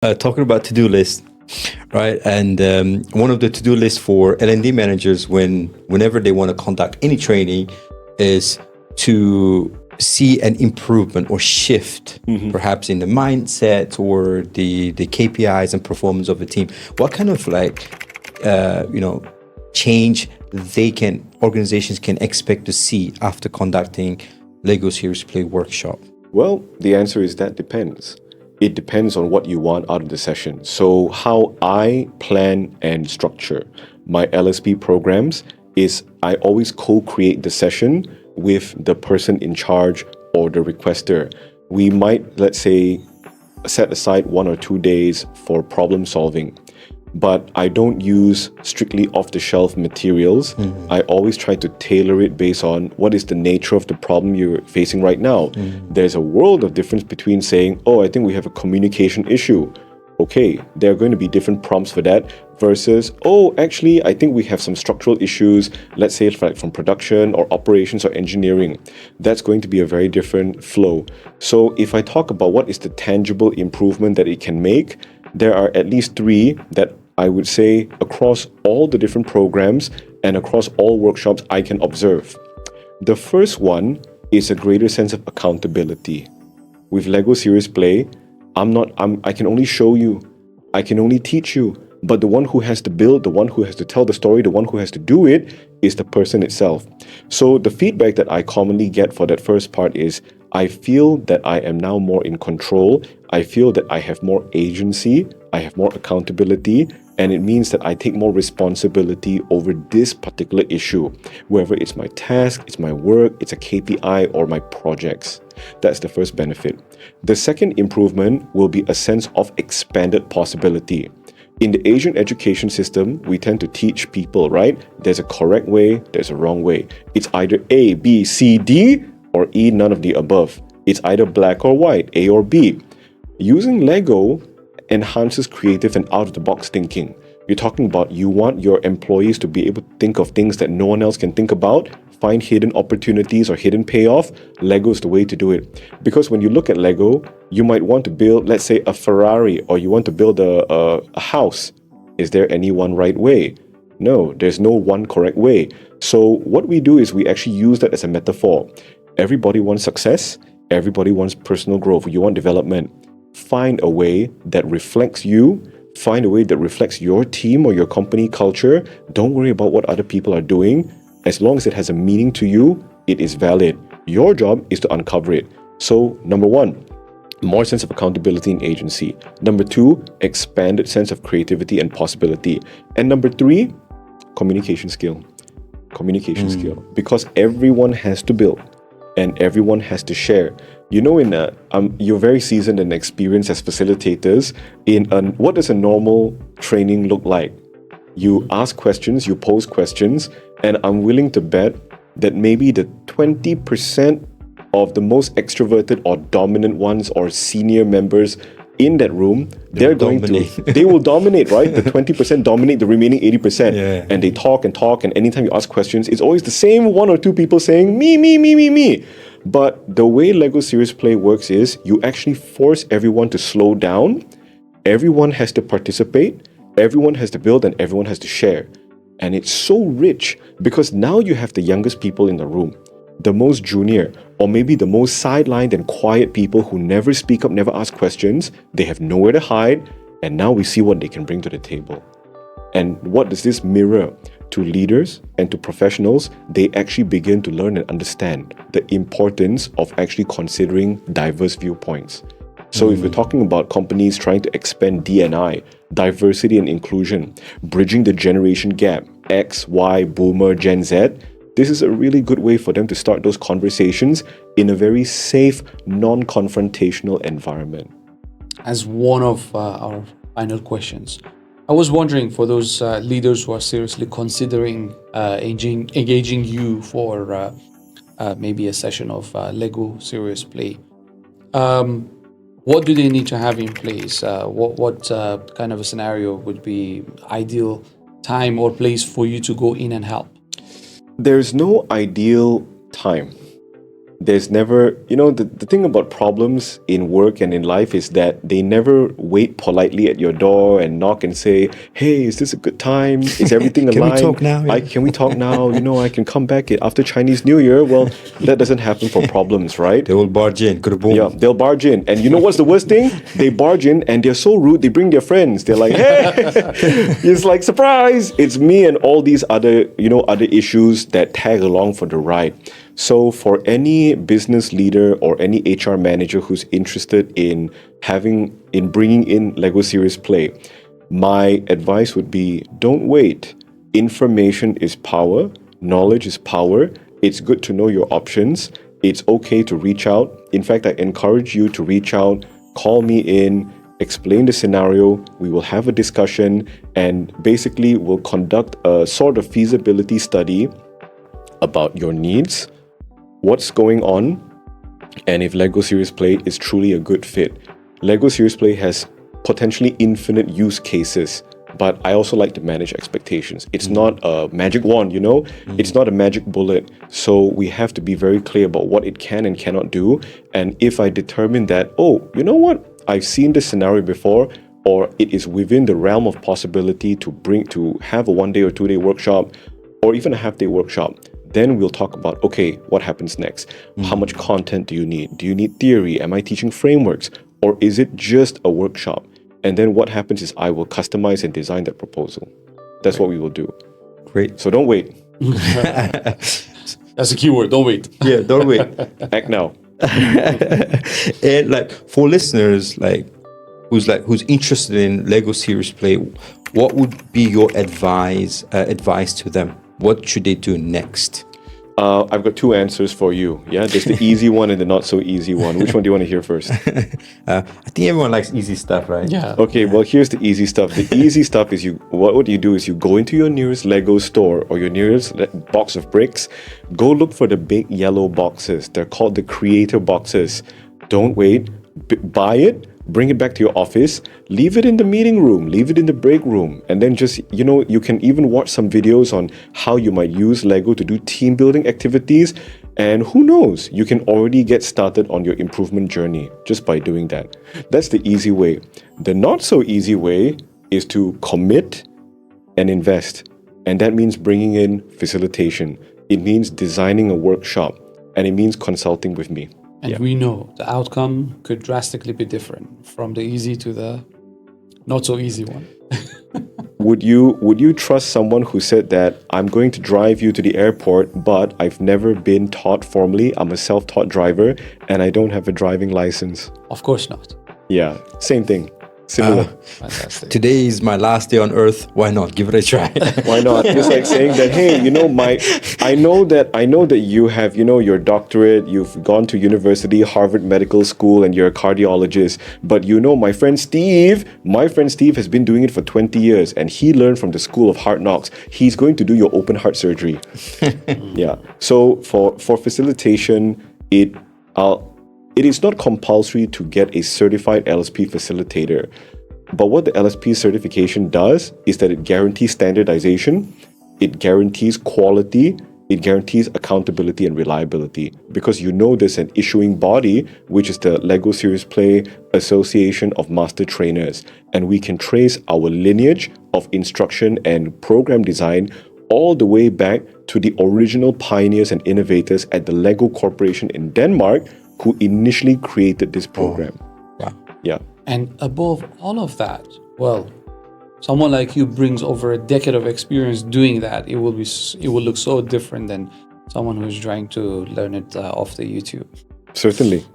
Talking about to-do list, right? And one of the to-do lists for L&D managers whenever they want to conduct any training is to see an improvement or shift, perhaps in the mindset or the KPIs and performance of the team. What kind of change organizations can expect to see after conducting Lego Serious Play workshop? Well, the answer is that depends. It depends on what you want out of the session. So how I plan and structure my LSP programs is I always co-create the session with the person in charge or the requester. We might, let's say, set aside 1 or 2 days for problem solving, but I don't use strictly off-the-shelf materials. I always try to tailor it based on what is the nature of the problem you're facing right now. There's a world of difference between saying, oh, I think we have a communication issue. Okay, there are going to be different prompts for that versus, oh, actually, I think we have some structural issues, let's say from production or operations or engineering. That's going to be a very different flow. So if I talk about what is the tangible improvement that it can make, there are at least 3 that I would say across all the different programs and across all workshops I can observe. The first one is a greater sense of accountability. With Lego Serious Play, I can only show you, I can only teach you, but the one who has to build, the one who has to tell the story, the one who has to do it is the person itself. So the feedback that I commonly get for that first part is, I feel that I am now more in control. I feel that I have more agency, I have more accountability, and it means that I take more responsibility over this particular issue, whether it's my task, it's my work, it's a KPI, or my projects. That's the first benefit. The second improvement will be a sense of expanded possibility. In the Asian education system, we tend to teach people, right? There's a correct way, there's a wrong way. It's either A, B, C, D, or E, none of the above. It's either black or white, A or B. Using Lego enhances creative and out-of-the-box thinking. You're talking about you want your employees to be able to think of things that no one else can think about, find hidden opportunities or hidden payoff. Lego is the way to do it. Because when you look at Lego, you might want to build, let's say, a Ferrari, or you want to build a house. Is there any one right way? No, there's no one correct way. So what we do is we actually use that as a metaphor. Everybody wants success. Everybody wants personal growth. You want development. Find a way that reflects you. Find a way that reflects your team or your company culture. Don't worry about what other people are doing. As long as it has a meaning to you, it is valid. Your job is to uncover it. So, number 1, more sense of accountability and agency. Number 2, expanded sense of creativity and possibility. And number 3, communication skill. Communication skill. Because everyone has to build and everyone has to share. You know, you're very seasoned and experienced as facilitators. What does a normal training look like? You ask questions, you pose questions, and I'm willing to bet that maybe the 20% of the most extroverted or dominant ones or senior members in that room, they will dominate, right? The 20% dominate the remaining 80%. Yeah. And they talk, and anytime you ask questions, it's always the same 1 or 2 people saying, me. But the way Lego Serious Play works is you actually force everyone to slow down. Everyone has to participate. Everyone has to build and everyone has to share. And it's so rich because now you have the youngest people in the room, the most junior, or maybe the most sidelined and quiet people who never speak up, never ask questions. They have nowhere to hide. And now we see what they can bring to the table. And what does this mirror to leaders and to professionals? They actually begin to learn and understand the importance of actually considering diverse viewpoints. So if we're talking about companies trying to expand D&I, diversity and inclusion, bridging the generation gap, X, Y, Boomer, Gen Z, this is a really good way for them to start those conversations in a very safe, non-confrontational environment. As one of our final questions, I was wondering, for those leaders who are seriously considering engaging you for maybe a session of Lego Serious Play, what do they need to have in place? What kind of a scenario would be ideal time or place for you to go in and help? There's no ideal time. There's never, the thing about problems in work and in life is that they never wait politely at your door and knock and say, hey, is this a good time? Is everything Can we aligned? talk now? Yeah. Can we talk now? I can come back after Chinese New Year. Well, that doesn't happen for problems, right? They will barge in. Boom. Yeah, they'll barge in. And you know what's the worst thing? They barge in and they're so rude, they bring their friends. They're like, hey, it's like, surprise, it's me and all these other issues that tag along for the ride. So for any business leader or any HR manager who's interested in bringing in Lego Serious Play, my advice would be, don't wait. Information is power. Knowledge is power. It's good to know your options. It's okay to reach out. In fact, I encourage you to reach out, call me in, explain the scenario. We will have a discussion and basically we'll conduct a sort of feasibility study about your needs, what's going on, and if Lego Serious Play is truly a good fit. Lego Serious Play has potentially infinite use cases, but I also like to manage expectations. It's not a magic wand, It's not a magic bullet. So we have to be very clear about what it can and cannot do. And if I determine that, you know what? I've seen this scenario before, or it is within the realm of possibility to have a 1 day or 2 day workshop, or even a half day workshop, then we'll talk about, okay, what happens next? How much content do you need? Do you need theory? Am I teaching frameworks? Or is it just a workshop? And then what happens is I will customize and design that proposal. That's what we will do. Great. So don't wait. That's a key word. Don't wait. Yeah, don't wait. Act now. And for listeners who's interested in Lego Serious Play, what would be your advice to them? What should they do next? I've got two answers for you. Yeah, there's the easy one and the not so easy one. Which one do you want to hear first? I think everyone likes easy stuff, right? Yeah. Okay, well, here's the easy stuff. The easy stuff is what you do is you go into your nearest Lego store or your nearest box of bricks. Go look for the big yellow boxes. They're called the creator boxes. Don't wait. Buy it. Bring it back to your office, leave it in the meeting room, leave it in the break room, and then just, you can even watch some videos on how you might use Lego to do team building activities. And who knows, you can already get started on your improvement journey just by doing that. That's the easy way. The not so easy way is to commit and invest. And that means bringing in facilitation. It means designing a workshop, and it means consulting with me. And we know the outcome could drastically be different from the easy to the not so easy one. Would you trust someone who said that I'm going to drive you to the airport, but I've never been taught formally? I'm a self-taught driver and I don't have a driving license. Of course not. Yeah, same thing. Similar. Fantastic. Today is my last day on Earth. Why not? Give it a try. Why not? It's like saying that, hey, I know that you have, your doctorate, you've gone to university, Harvard Medical School, and you're a cardiologist. But my friend Steve has been doing it for 20 years, and he learned from the School of Hard Knocks. He's going to do your open heart surgery. Yeah. So for facilitation, it is not compulsory to get a certified LSP facilitator. But what the LSP certification does is that it guarantees standardization, it guarantees quality, it guarantees accountability and reliability. Because there's an issuing body, which is the Lego Serious Play Association of Master Trainers. And we can trace our lineage of instruction and program design all the way back to the original pioneers and innovators at the Lego Corporation in Denmark, who initially created this program. Wow. Yeah. And above all of that, someone like you brings over a decade of experience doing that. It will look so different than someone who's trying to learn it off the YouTube. Certainly.